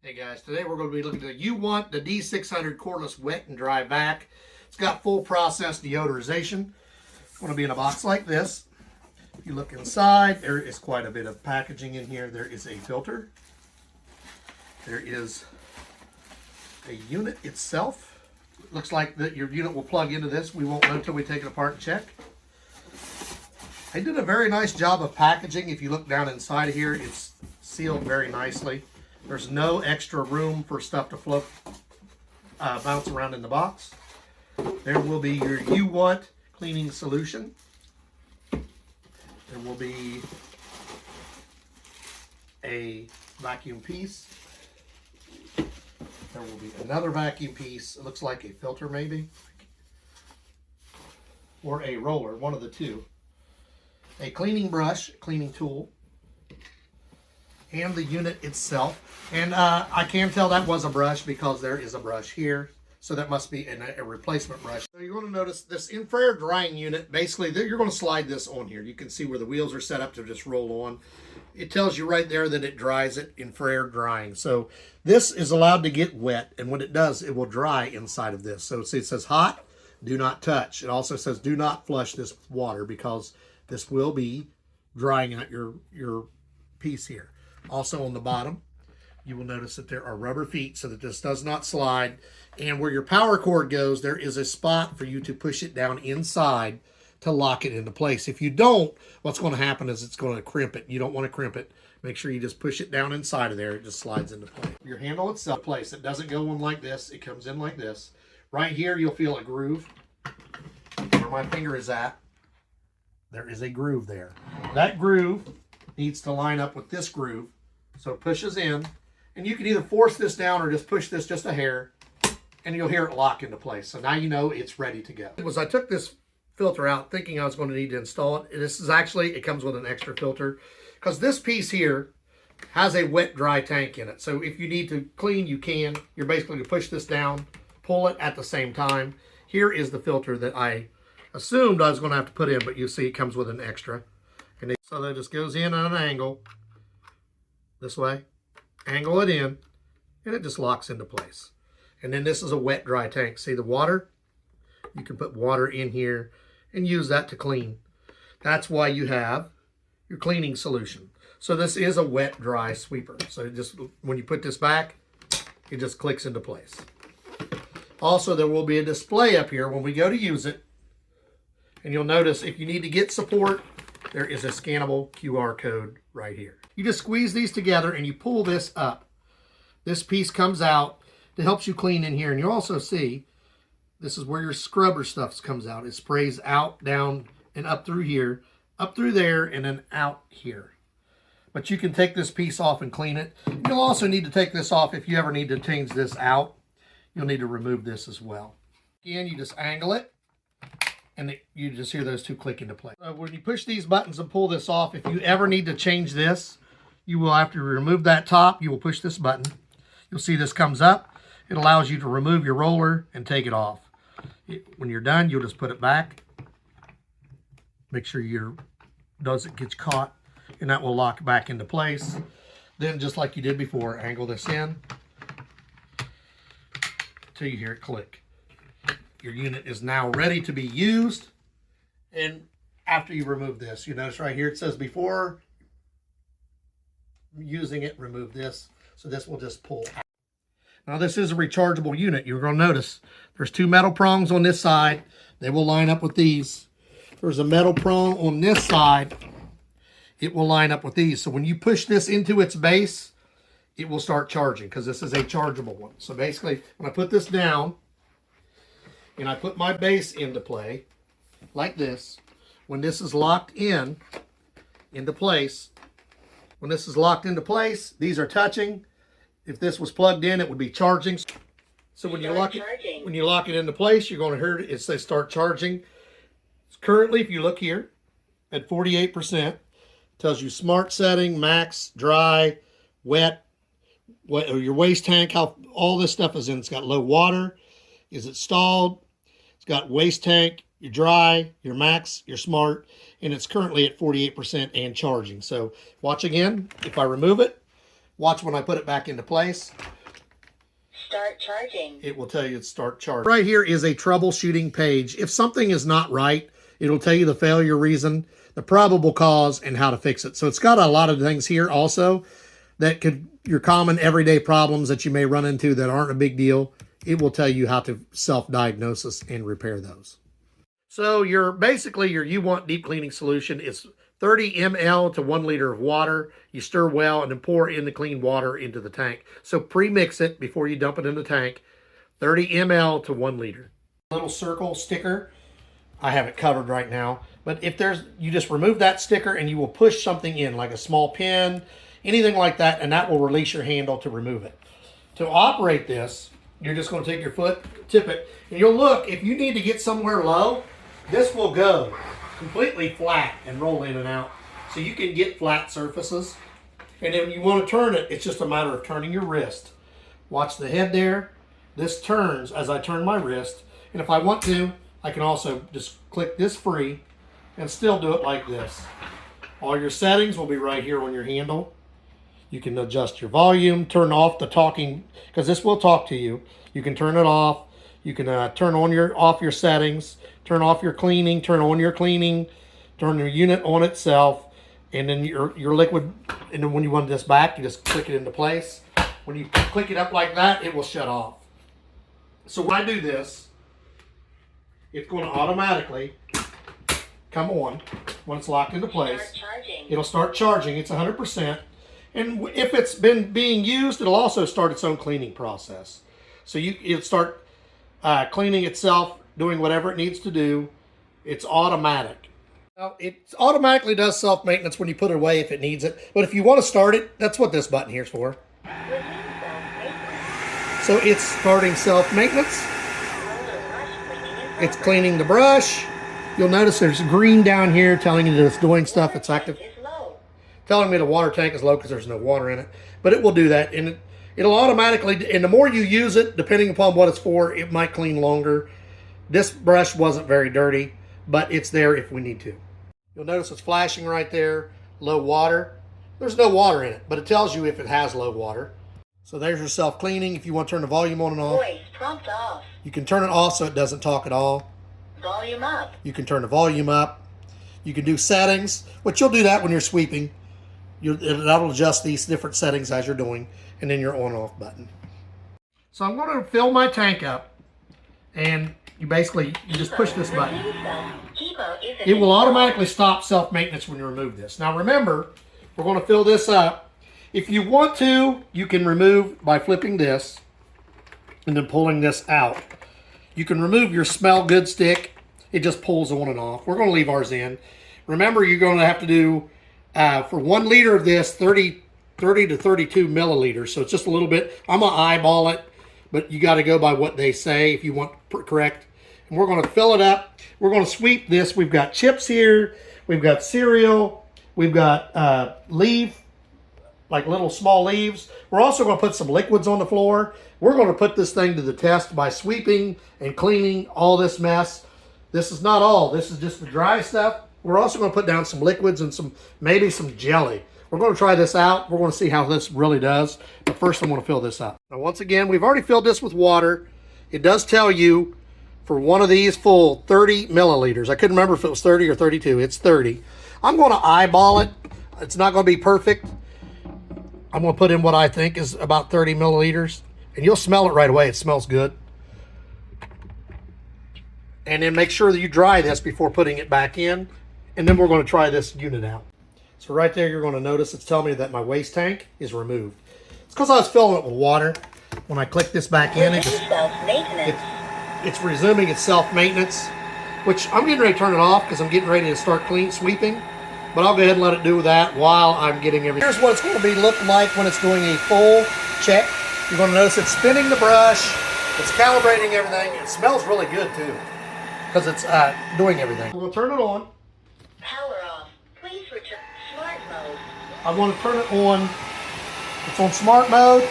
Hey guys, today we're going to be looking at the UWANT, the D600 cordless wet and dry vac. It's got full process deodorization. It's going to be in a box like this. If you look inside, there is quite a bit of packaging in here. There is a filter. There is a unit itself. It looks like that your unit will plug into this. We won't know until we take it apart and check. They did a very nice job of packaging. If you look down inside of here, it's sealed very nicely. There's no extra room for stuff to float, bounce around in the box. There will be your UWANT cleaning solution. There will be a vacuum piece. There will be another vacuum piece. It looks like a filter maybe. Or a roller, one of the two. A cleaning brush, cleaning tool. And the unit itself. And I can tell that was a brush because there is a brush here. So that must be a replacement brush. So you're going to notice this infrared drying unit, basically you're going to slide this on here. You can see where the wheels are set up to just roll on. It tells you right there that it dries it infrared drying. So this is allowed to get wet, and when it does, it will dry inside of this. So see, it says hot, do not touch. It also says do not flush this water because this will be drying out your piece here. Also on the bottom, you will notice that there are rubber feet so that this does not slide. And where your power cord goes, there is a spot for you to push it down inside to lock it into place. If you don't, what's going to happen is it's going to crimp it. You don't want to crimp it. Make sure you just push it down inside of there. It just slides into place. Your handle itself, place. It doesn't go in like this. It comes in like this. Right here, you'll feel a groove. Where my finger is at, there is a groove there. That groove needs to line up with this groove. So it pushes in, and you can either force this down or just push this just a hair, and you'll hear it lock into place. So now you know it's ready to go. I took this filter out thinking I was going to need to install it. This is actually, it comes with an extra filter because this piece here has a wet dry tank in it. So if you need to clean, you can. You're basically going to push this down, pull it at the same time. Here is the filter that I assumed I was going to have to put in, but you see it comes with an extra. And so that just goes in at an angle this way, angle it in, and it just locks into place. And then this is a wet dry tank. See the water? You can put water in here and use that to clean. That's why you have your cleaning solution. So this is a wet dry sweeper. So just when you put this back, it just clicks into place. Also, there will be a display up here when we go to use it. And you'll notice if you need to get support, there is a scannable QR code right here. You just squeeze these together and you pull this up. This piece comes out. It helps you clean in here. And you'll also see, this is where your scrubber stuff comes out. It sprays out, down, and up through here, up through there, and then out here. But you can take this piece off and clean it. You'll also need to take this off if you ever need to change this out. You'll need to remove this as well. Again, you just angle it, and you just hear those two click into place. So when you push these buttons and pull this off, if you ever need to change this, you will have to remove that top. You will push this button. You'll see this comes up. It allows you to remove your roller and take it off. When you're done, you'll just put it back. Make sure your doesn't get caught, and that will lock back into place. Then, just like you did before, angle this in until you hear it click. Your unit is now ready to be used. And after you remove this, you notice right here it says before using it, remove this. So this will just pull out. Now this is a rechargeable unit. You're going to notice there's two metal prongs on this side. They will line up with these. There's a metal prong on this side. It will line up with these. So when you push this into its base, it will start charging because this is a chargeable one. So basically, when I put this down and I put my base into play like this, when this is locked into place, when this is locked into place, these are touching. If this was plugged in, it would be charging. So when you lock it into place, you're going to hear it say start charging. Currently, if you look here at 48%, tells you smart setting, max, dry, wet, your waste tank, how all this stuff is in. It's got low water. Is it stalled? It's got waste tank, your dry, your max, your smart, and it's currently at 48% and charging. So watch again. If I remove it, Watch when I put it back into place. Start charging. It will tell you to start charging. Right here is a troubleshooting page. If something is not right, it'll tell you the failure reason, the probable cause, and how to fix it. So it's got a lot of things here also that could, your common everyday problems that you may run into that aren't a big deal. It will tell you how to self-diagnose and repair those. So basically your UWANT deep cleaning solution is 30 ml to 1 liter of water. You stir well and then pour in the clean water into the tank. So pre-mix it before you dump it in the tank. 30 ml to 1 liter. Little circle sticker. I have it covered right now. But if you just remove that sticker and you will push something in, like a small pin, anything like that, and that will release your handle to remove it. To operate this, you're just going to take your foot, tip it, and you'll look, if you need to get somewhere low, this will go completely flat and roll in and out. So you can get flat surfaces. And then when you want to turn it, it's just a matter of turning your wrist. Watch the head there. This turns as I turn my wrist. And if I want to, I can also just click this free and still do it like this. All your settings will be right here on your handle. You can adjust your volume, turn off the talking, because this will talk to you. You can turn it off. You can turn off your settings, turn off your cleaning, turn on your cleaning, turn your unit on itself, and then your liquid. And then when you want this back, you just click it into place. When you click it up like that, it will shut off. So when I do this, it's going to automatically come on when it's locked into place. It'll start charging. It's 100%. And if it's been being used, it'll also start its own cleaning process. So it'll start cleaning itself, doing whatever it needs to do. It's automatic. Now, it automatically does self-maintenance when you put it away if it needs it. But if you want to start it, that's what this button here is for. So it's starting self-maintenance. It's cleaning the brush. You'll notice there's green down here telling you that it's doing stuff. It's active. Telling me the water tank is low because there's no water in it. But it will do that. And it'll automatically, and the more you use it, depending upon what it's for, it might clean longer. This brush wasn't very dirty, but it's there if we need to. You'll notice it's flashing right there, low water. There's no water in it, but it tells you if it has low water. So there's your self-cleaning. If you want to turn the volume on and off. Voice prompt off. You can turn it off so it doesn't talk at all. Volume up. You can turn the volume up. You can do settings, which you'll do that when you're sweeping. That'll adjust these different settings as you're doing, and then your on off button. So I'm going to fill my tank up, and you just push this button. It will automatically stop self-maintenance when you remove this. Now remember, we're going to fill this up. If you want to, you can remove by flipping this and then pulling this out. You can remove your smell good stick. It just pulls on and off. We're going to leave ours in. Remember, you're going to have to do for 1 liter of this, 30 to 32 milliliters. So it's just a little bit. I'm going to eyeball it, but you got to go by what they say if you want correct. And we're going to fill it up. We're going to sweep this. We've got chips here. We've got cereal. We've got leaf, like little small leaves. We're also going to put some liquids on the floor. We're going to put this thing to the test by sweeping and cleaning all this mess. This is not all. This is just the dry stuff. We're also going to put down some liquids and maybe some jelly. We're going to try this out. We're going to see how this really does. But first I'm going to fill this up. Now once again, we've already filled this with water. It does tell you for one of these full 30 milliliters. I couldn't remember if it was 30 or 32. It's 30. I'm going to eyeball it. It's not going to be perfect. I'm going to put in what I think is about 30 milliliters. And you'll smell it right away. It smells good. And then make sure that you dry this before putting it back in. And then we're going to try this unit out. So right there, you're going to notice it's telling me that my waste tank is removed. It's because I was filling it with water. When I click this back in, it's resuming its self-maintenance, which I'm getting ready to turn it off because I'm getting ready to start sweeping. But I'll go ahead and let it do that while I'm getting everything. Here's what it's going to be looking like when it's doing a full check. You're going to notice it's spinning the brush. It's calibrating everything. It smells really good too because it's doing everything. We'll turn it on. Power off. Please return smart mode. I want to turn it on. It's on smart mode,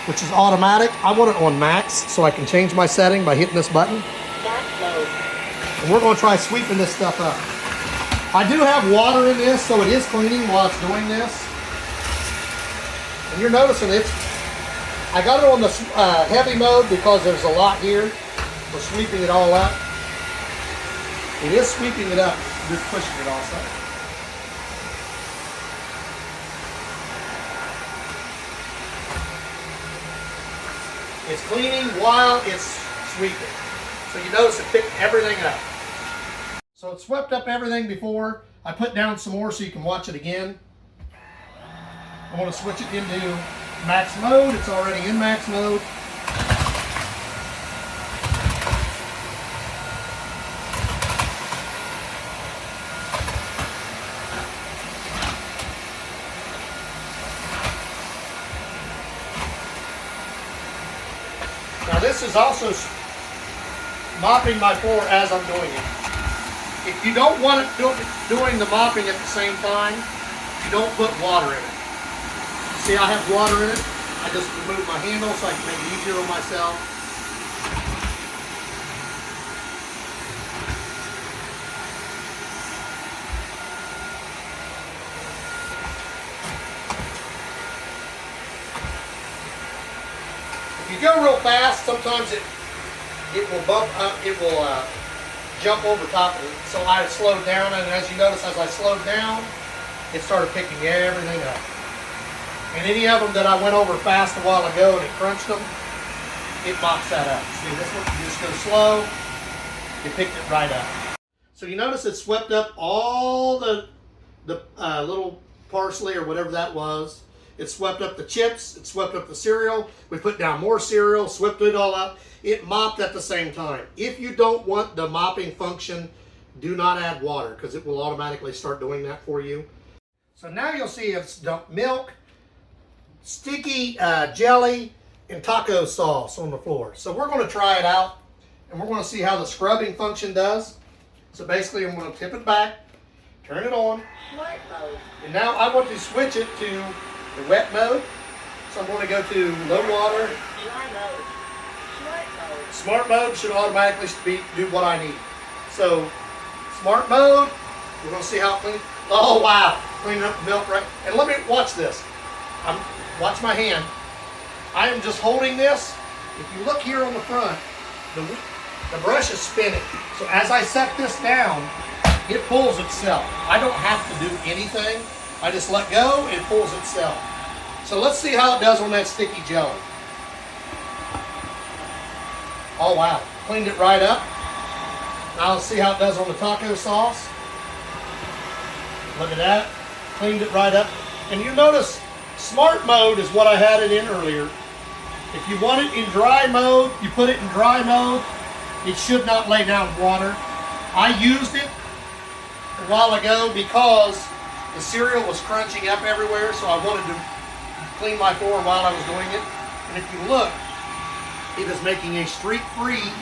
which is automatic. I want it on max so I can change my setting by hitting this button. Max mode. And we're going to try sweeping this stuff up. I do have water in this, so it is cleaning while it's doing this. And you're noticing I got it on the heavy mode because there's a lot here. We're sweeping it all up. It is sweeping it up, just pushing it also. It's cleaning while it's sweeping. So you notice it picked everything up. So it swept up everything before. I put down some more so you can watch it again. I want to switch it into max mode. It's already in max mode. Now this is also mopping my floor as I'm doing it. If you don't want it doing the mopping at the same time, you don't put water in it. See, I have water in it. I just remove my handle so I can make it easier on myself. If you go real fast, sometimes it will bump up, it will jump over top of it. So I slowed down, and as you notice, as I slowed down, it started picking everything up. And any of them that I went over fast a while ago and it crunched them, it mops that up. See, this one, you just go slow, it picked it right up. So you notice it swept up all the little parsley or whatever that was. It swept up the chips, it swept up the cereal. We put down more cereal, swept it all up. It mopped at the same time. If you don't want the mopping function, do not add water because it will automatically start doing that for you. So now you'll see it's dumped milk, sticky jelly, and taco sauce on the floor. So we're going to try it out and we're going to see how the scrubbing function does. So basically I'm going to tip it back, turn it on, Smart mode. and now I want to switch it to the wet mode. So I'm going to go to low water. Dry mode. Smart mode. Smart mode should automatically do what I need. So smart mode, we're going to see how it cleans. Oh wow, cleaning up the milk right. And let me watch this. Watch my hand. I am just holding this. If you look here on the front, the brush is spinning. So as I set this down, it pulls itself. I don't have to do anything. I just let go, it pulls itself. So let's see how it does on that sticky jelly. Oh wow, cleaned it right up. Now let's see how it does on the taco sauce. Look at that, cleaned it right up. And you notice smart mode is what I had it in earlier. If you want it in dry mode, you put it in dry mode. It should not lay down water. I used it a while ago because the cereal was crunching up everywhere, so I wanted to clean my floor while I was doing it. And if you look, it is making a streak-free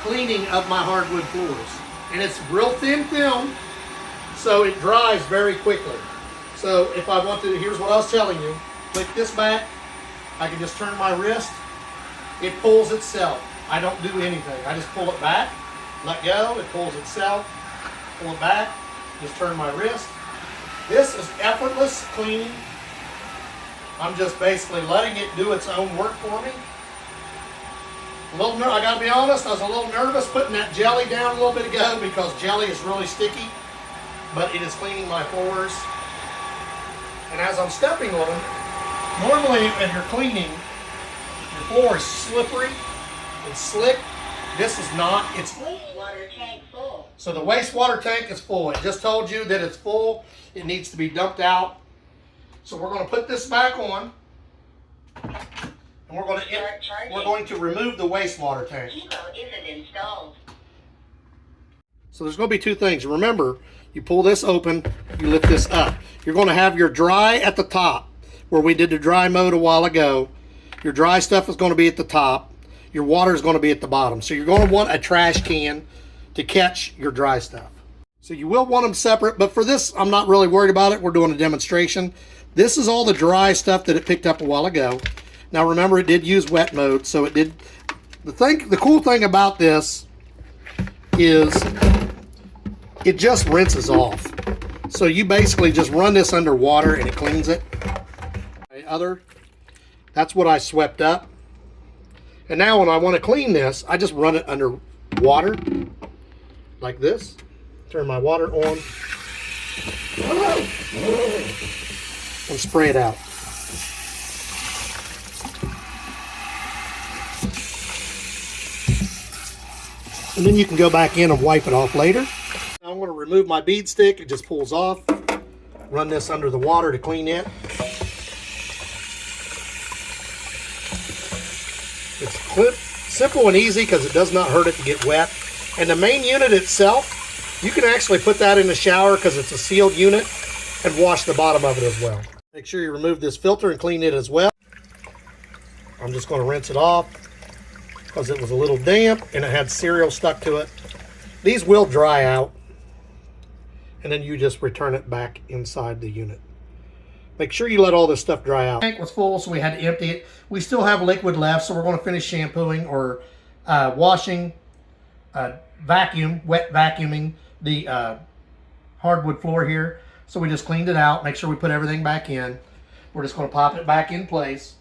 cleaning of my hardwood floors. And it's real thin film, so it dries very quickly. So if I want to, here's what I was telling you. Click this back, I can just turn my wrist, it pulls itself. I don't do anything. I just pull it back, let go, it pulls itself, pull it back, just turn my wrist. This is effortless cleaning. I'm just basically letting it do its own work for me. I gotta be honest, I was a little nervous putting that jelly down a little bit ago because jelly is really sticky, but it is cleaning my floors. And as I'm stepping on them, normally when you're cleaning, your floor is slippery and slick. This is not. It's Wastewater tank full. So the wastewater tank is full. It just told you that it's full. It needs to be dumped out. So we're going to put this back on, and we're going to remove the wastewater tank. Kilo isn't installed. So there's going to be two things. Remember, you pull this open, you lift this up. You're going to have your dry at the top, where we did the dry mode a while ago. Your dry stuff is going to be at the top. Your water is going to be at the bottom. So you're going to want a trash can to catch your dry stuff. So you will want them separate, but for this, I'm not really worried about it. We're doing a demonstration. This is all the dry stuff that it picked up a while ago. Now remember, it did use wet mode, so it did. The cool thing about this is it just rinses off. So you basically just run this under water and it cleans it. other. That's what I swept up. And now when I want to clean this, I just run it under water like this. Turn my water on and spray it out. And then you can go back in and wipe it off later. Now I'm going to remove my bead stick. It just pulls off. Run this under the water to clean it. It's simple and easy because it does not hurt it to get wet. And the main unit itself, you can actually put that in the shower because it's a sealed unit and wash the bottom of it as well. Make sure you remove this filter and clean it as well. I'm just going to rinse it off because it was a little damp and it had cereal stuck to it. These will dry out, and then you just return it back inside the unit. Make sure you let all this stuff dry out. The tank was full, so we had to empty it. We still have liquid left, so we're going to finish shampooing or washing, wet vacuuming the hardwood floor here. So we just cleaned it out, make sure we put everything back in. We're just going to pop it back in place.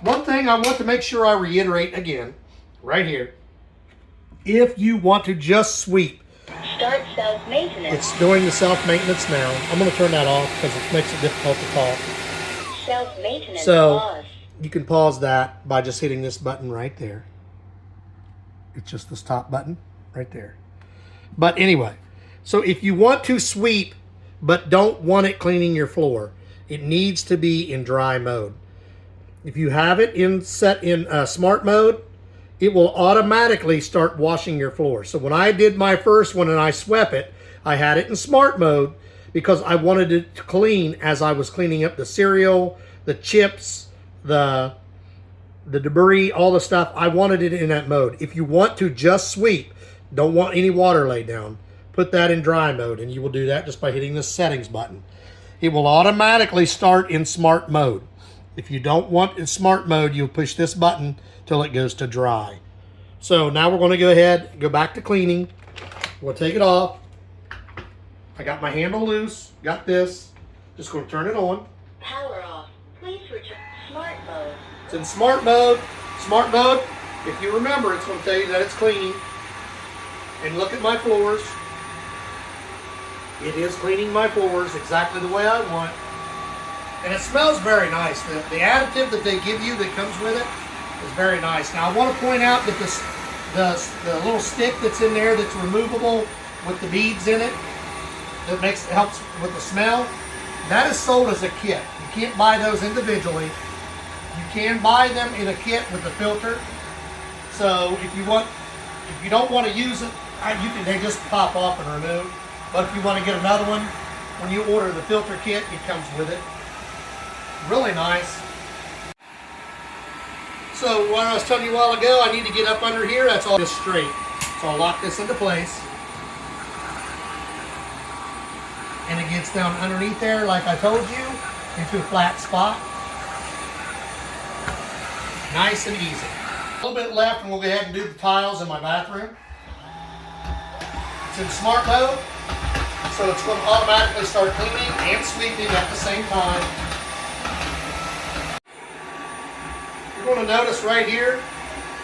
One thing I want to make sure I reiterate again, right here. If you want to just sweep, Start self-maintenance. it's doing the self-maintenance now. I'm going to turn that off because it makes it difficult to talk. Self-maintenance So pause. you can pause that by just hitting this button right there. It's just this top button right there. But anyway, so if you want to sweep but don't want it cleaning your floor, it needs to be in dry mode. If you have it set in smart mode, it will automatically start washing your floor. So when I did my first one and I swept it, I had it in smart mode because I wanted it to clean as I was cleaning up the cereal, the chips, the debris, all the stuff. I wanted it in that mode. If you want to just sweep, don't want any water laid down, put that in dry mode, and you will do that just by hitting the settings button. It will automatically start in smart mode. If you don't want in smart mode, you'll push this button till it goes to dry. So now we're going to go ahead and go back to cleaning. We'll take it off. I got my handle loose, got this. Just going to turn it on. Power off. Please return smart mode. It's in smart mode. Smart mode, if you remember, it's going to tell you that it's clean. And look at my floors. It is cleaning my floors exactly the way I want. And it smells very nice. The additive that they give you that comes with it is very nice. Now I want to point out that the little stick that's in there that's removable with the beads in it, that helps with the smell, that is sold as a kit. You can't buy those individually. You can buy them in a kit with the filter. So if you don't want to use it, they just pop off and remove. But if you want to get another one, when you order the filter kit, it comes with it. Really nice. So what I was telling you a while ago, I need to get up under here. That's all just straight. So I'll lock this into place. And it gets down underneath there, like I told you, into a flat spot. Nice and easy. A little bit left and we'll go ahead and do the tiles in my bathroom. It's in smart mode, so it's going to automatically start cleaning and sweeping at the same time. You're going to notice right here,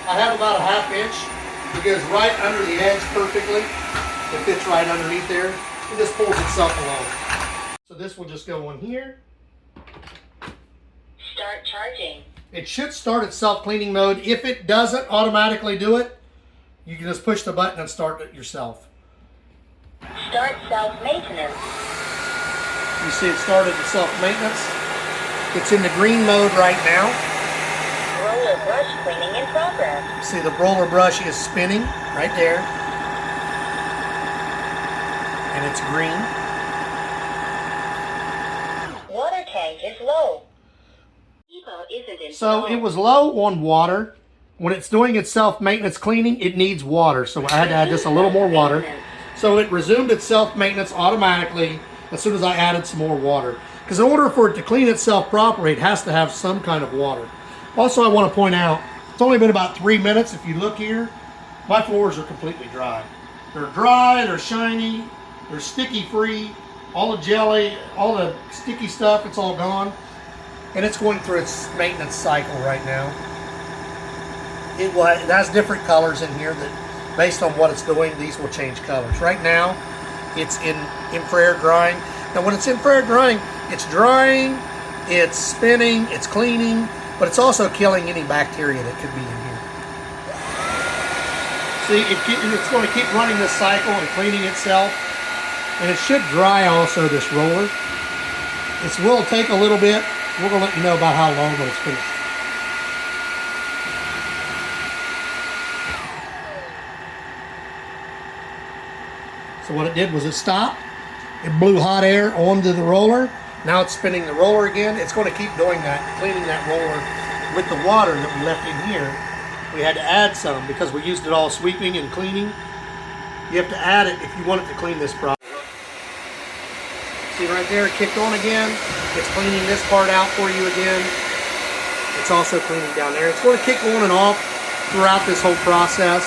I have about a ½ inch. It goes right under the edge perfectly. It fits right underneath there. It just pulls itself along. So this will just go on here. Start charging. It should start at self-cleaning mode. If it doesn't automatically do it, you can just push the button and start it yourself. Start self-maintenance. You see it started the self-maintenance. It's in the green mode right now. Roller brush cleaning in progress. See the roller brush is spinning right there. And it's green. Water tank is low. Evo isn't in So it was low on water. When it's doing its self-maintenance cleaning, it needs water. So I had to add just a little more water. So it resumed its self-maintenance automatically as soon as I added some more water. Because in order for it to clean itself properly, it has to have some kind of water. Also, I want to point out, it's only been about 3 minutes. If you look here, my floors are completely dry. They're dry, they're shiny, they're sticky free. All the jelly, all the sticky stuff, it's all gone. and it's going through its maintenance cycle right now. It has different colors in here that, based on what it's doing, these will change colors. Right now, it's in infrared drying. Now, when it's infrared drying, it's spinning, it's cleaning, but it's also killing any bacteria that could be in here. See, it's going to keep running this cycle and cleaning itself, and it should dry also, this roller. It will take a little bit. We're going to let you know about how long when it's finished. So what it did was it stopped. It blew hot air onto the roller. Now it's spinning the roller again. It's going to keep doing that, cleaning that roller with the water that we left in here. We had to add some because we used it all sweeping and cleaning. You have to add it if you want it to clean this properly. See right there, it kicked on again. It's cleaning this part out for you again. It's also cleaning down there. It's going to kick on and off throughout this whole process.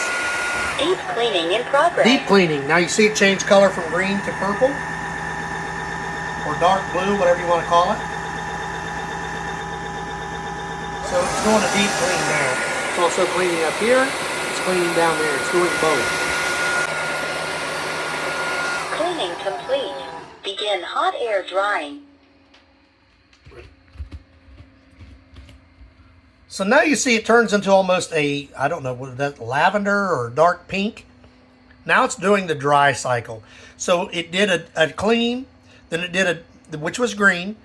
Deep cleaning in progress. Deep cleaning. Now you see it change color from green to purple, or dark blue, whatever you want to call it. So it's doing a deep clean now. It's also cleaning up here. It's cleaning down there. It's doing both. Cleaning complete. Begin hot air drying. So now you see it turns into almost a, I don't know, what is that, lavender or dark pink? Now it's doing the dry cycle. So it did a clean, then it did which was green,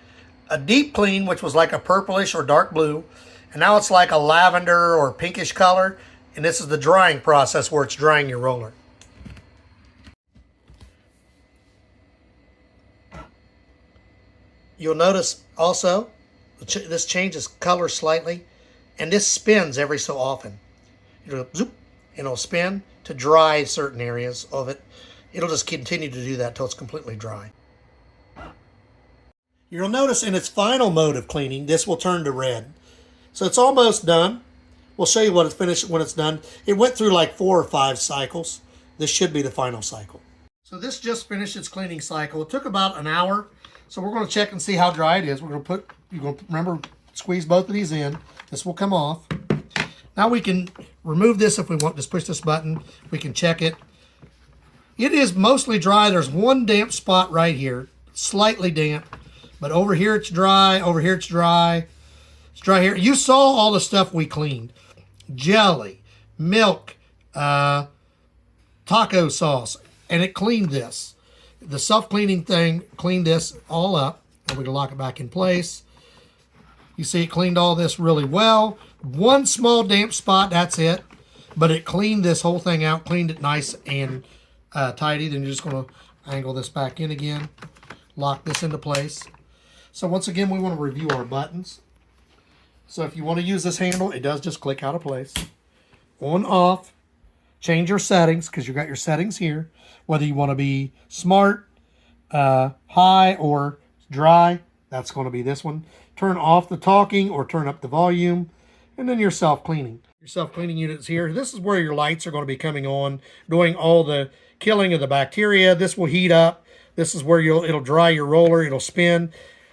a deep clean, which was like a purplish or dark blue, and now it's like a lavender or pinkish color, and this is the drying process where it's drying your roller. You'll notice also, this changes color slightly. And this spins every so often. It'll zoop, and it'll spin to dry certain areas of it. It'll just continue to do that until it's completely dry. You'll notice in its final mode of cleaning, this will turn to red. So it's almost done. We'll show you what it's finished when it's done. It went through like 4 or 5 cycles. This should be the final cycle. So this just finished its cleaning cycle. It took about an hour. So we're going to check and see how dry it is. We're going to remember, squeeze both of these in. This will come off. Now we can remove this if we want. Just push this button. We can check it. It is mostly dry. There's one damp spot right here, slightly damp. But over here it's dry. Over here it's dry. It's dry here. You saw all the stuff we cleaned. Jelly, milk, taco sauce. And it cleaned this. The self-cleaning thing cleaned this all up. And we can lock it back in place. You see it cleaned all this really well. One small damp spot, that's it. But it cleaned this whole thing out, cleaned it nice and tidy. Then you're just going to angle this back in again. Lock this into place. So once again, we want to review our buttons. So if you want to use this handle, it does just click out of place. On, off. Change your settings, because you've got your settings here. Whether you want to be smart, high, or dry. That's going to be this one. Turn off the talking or turn up the volume. And then your self-cleaning. Your self-cleaning unit's here. This is where your lights are going to be coming on, doing all the killing of the bacteria. This will heat up. This is where it'll dry your roller. It'll spin.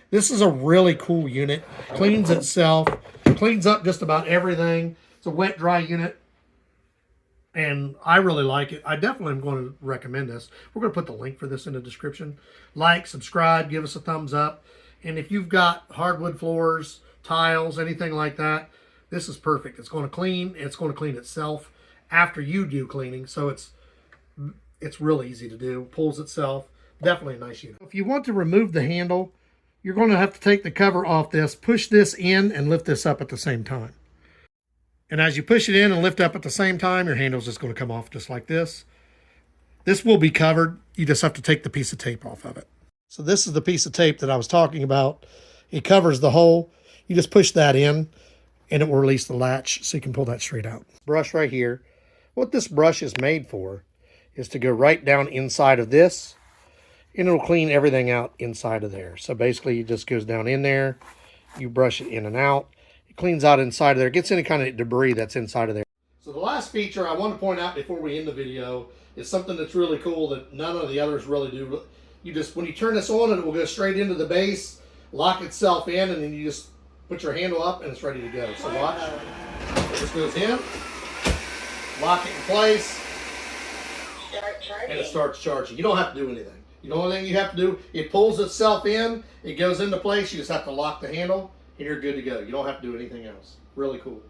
This is a really cool unit. Cleans itself. Cleans up just about everything. It's a wet, dry unit. And I really like it. I definitely am going to recommend this. We're going to put the link for this in the description. Like, subscribe, give us a thumbs up. And if you've got hardwood floors, tiles, anything like that, this is perfect. It's going to clean. It's going to clean itself after you do cleaning. So it's really easy to do. Pulls itself. Definitely a nice unit. If you want to remove the handle, you're going to have to take the cover off this, push this in, and lift this up at the same time. And as you push it in and lift up at the same time, your handle's just going to come off just like this. This will be covered. You just have to take the piece of tape off of it. So this is the piece of tape that I was talking about. It covers the hole. You just push that in and it will release the latch so you can pull that straight out. Brush right here. What this brush is made for is to go right down inside of this, and it'll clean everything out inside of there. So basically it just goes down in there. You brush it in and out. It cleans out inside of there. It gets any kind of debris that's inside of there. So the last feature I want to point out before we end the video is something that's really cool that none of the others really do. You just, when you turn this on, it will go straight into the base, lock itself in, and then you just Put your handle up and it's ready to go. So watch. It just goes in, lock it in place, Start charging. and it starts charging. You don't have to do anything. The only thing you have to do, it pulls itself in, it goes into place, you just have to lock the handle, and you're good to go. You don't have to do anything else. Really cool.